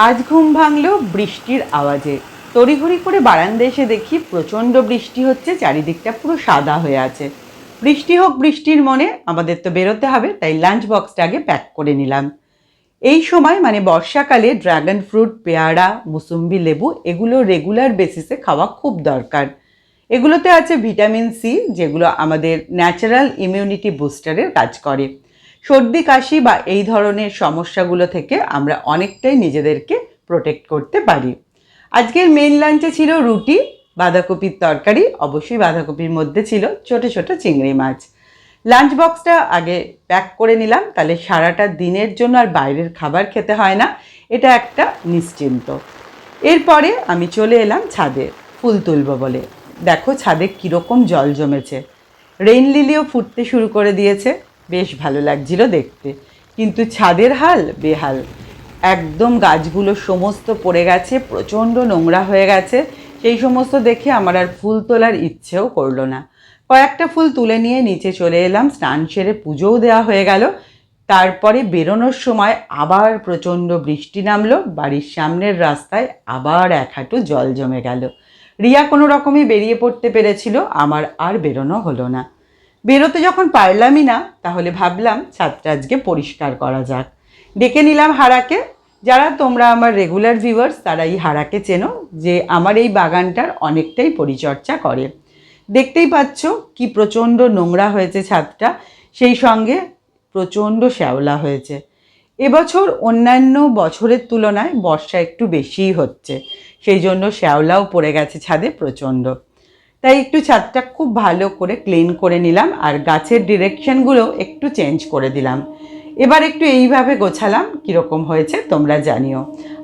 আজ ঘুম ভাঙলো বৃষ্টির আওয়াজে। তড়িঘড়ি করে বারান্দায় এসে দেখি প্রচণ্ড বৃষ্টি হচ্ছে, চারিদিকটা পুরো সাদা হয়ে আছে। বৃষ্টি হোক বৃষ্টির মনে, আমাদের তো বেরোতে হবে, তাই লাঞ্চ বক্সটা আগে প্যাক করে নিলাম। এই সময় মানে বর্ষাকালে ড্রাগন ফ্রুট, পেয়ারা, মুসুম্বি, লেবু এগুলো রেগুলার বেসিসে খাওয়া খুব দরকার। এগুলোতে আছে ভিটামিন সি, যেগুলো আমাদের ন্যাচারাল ইমিউনিটি বুস্টারের কাজ করে। সর্দি কাশি বা এই ধরনের সমস্যাগুলো থেকে আমরা অনেকটাই নিজেদেরকে প্রোটেক্ট করতে পারি। আজকের মেন লাঞ্চে ছিল রুটি, বাঁধাকপির তরকারি, অবশ্যই বাঁধাকপির মধ্যে ছিল ছোট ছোট চিংড়ি মাছ। লাঞ্চ বক্সটা আগে প্যাক করে নিলাম, তাহলে সারাটা দিনের জন্য আর বাইরের খাবার খেতে হয় না, এটা একটা নিশ্চিন্ত। এরপরে আমি চলে এলাম ছাদে ফুল তুলব বলে। দেখো ছাদে কীরকম জল জমেছে। রেইন লিলিও ফুটতে শুরু করে দিয়েছে, বেশ ভালো লাগছিল দেখতে। কিন্তু ছাদের হাল বেহাল, একদম গাছগুলো সমস্ত পড়ে গেছে, প্রচণ্ড নোংরা হয়ে গেছে। সেই সমস্ত দেখে আমার আর ফুল তোলার ইচ্ছেও করলো না। কয়েকটা ফুল তুলে নিয়ে নিচে চলে এলাম, স্নান সেরে পুজোও দেওয়া হয়ে গেল। তারপরে বেরোনোর সময় আবার প্রচণ্ড বৃষ্টি নামলো, বাড়ির সামনের রাস্তায় আবার এক হাঁটু জল জমে গেল। রিয়া কোনো রকমই বেরিয়ে পড়তে পেরেছিল, আমার আর বেরোনো হলো না। বেরোতে যখন পারলামই না, তাহলে ভাবলাম ছাদটা আজকে পরিষ্কার করা যাক। ডেকে নিলাম হারাকে। যারা তোমরা আমার রেগুলার ভিউয়ার্স তারা এই হারাকে চেনো, যে আমার এই বাগানটার অনেকটাই পরিচর্যা করে। দেখতেই পাচ্ছ কি প্রচণ্ড নোংরা হয়েছে ছাদটা, সেই সঙ্গে প্রচণ্ড শ্যাওলা হয়েছে। এবছর অন্যান্য বছরের তুলনায় বর্ষা একটু বেশিই হচ্ছে, সেই জন্য শ্যাওলাও পড়ে গেছে ছাদে প্রচণ্ড। তাই একটু ছাদটা খুব ভালো করে ক্লিন করে নিলাম, আর গাছের ডিরেকশনগুলো একটু চেঞ্জ করে দিলাম। এবার একটু এইভাবে গোছালাম, কীরকম হয়েছে তোমরা জানিও।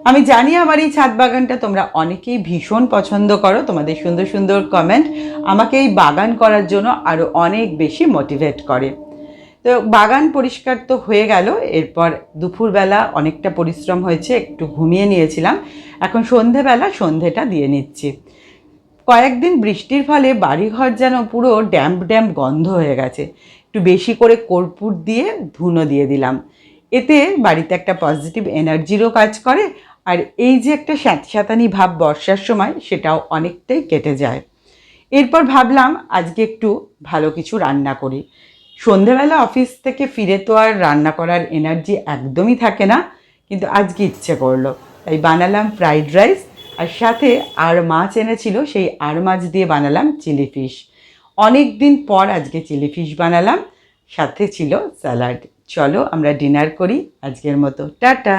আমি জানি আমার এই ছাদ বাগানটা তোমরা অনেকেই ভীষণ পছন্দ করো, তোমাদের সুন্দর সুন্দর কমেন্ট আমাকে এই বাগান করার জন্য আরও অনেক বেশি মোটিভেট করে। তো বাগান পরিষ্কার তো হয়ে গেল। এরপর দুপুরবেলা অনেকটা পরিশ্রম হয়েছে, একটু ঘুমিয়ে নিয়েছিলাম। এখন সন্ধেবেলা সন্ধেটা দিয়ে নিচ্ছি। কয়েকদিন বৃষ্টির ফলে বাড়িঘর যেন পুরো ড্যাম্প ড্যাম্প গন্ধ হয়ে গেছে। একটু বেশি করে কর্পূর দিয়ে ধুনো দিয়ে দিলাম, এতে বাড়িতে একটা পজিটিভ এনার্জিরও কাজ করে, আর এই যে একটা স্যাঁতস্যাঁতানি ভাব বর্ষার সময়, সেটাও অনেকটাই কেটে যায়। এরপর ভাবলাম আজকে একটু ভালো কিছু রান্না করি। সন্ধেবেলা অফিস থেকে ফিরে তো আর রান্না করার এনার্জি একদমই থাকে না, কিন্তু আজকে ইচ্ছে করলো, তাই বানালাম ফ্রাইড রাইস, আর সাথে আর মাছ এনেছিল, সেই আর মাছ দিয়ে বানালাম চিলি ফিশ। অনেক দিন পর আজকে চিলি ফিশ বানালাম, সাথে ছিল স্যালাড। চলো আমরা ডিনার করি, আজকের মতো টাটা।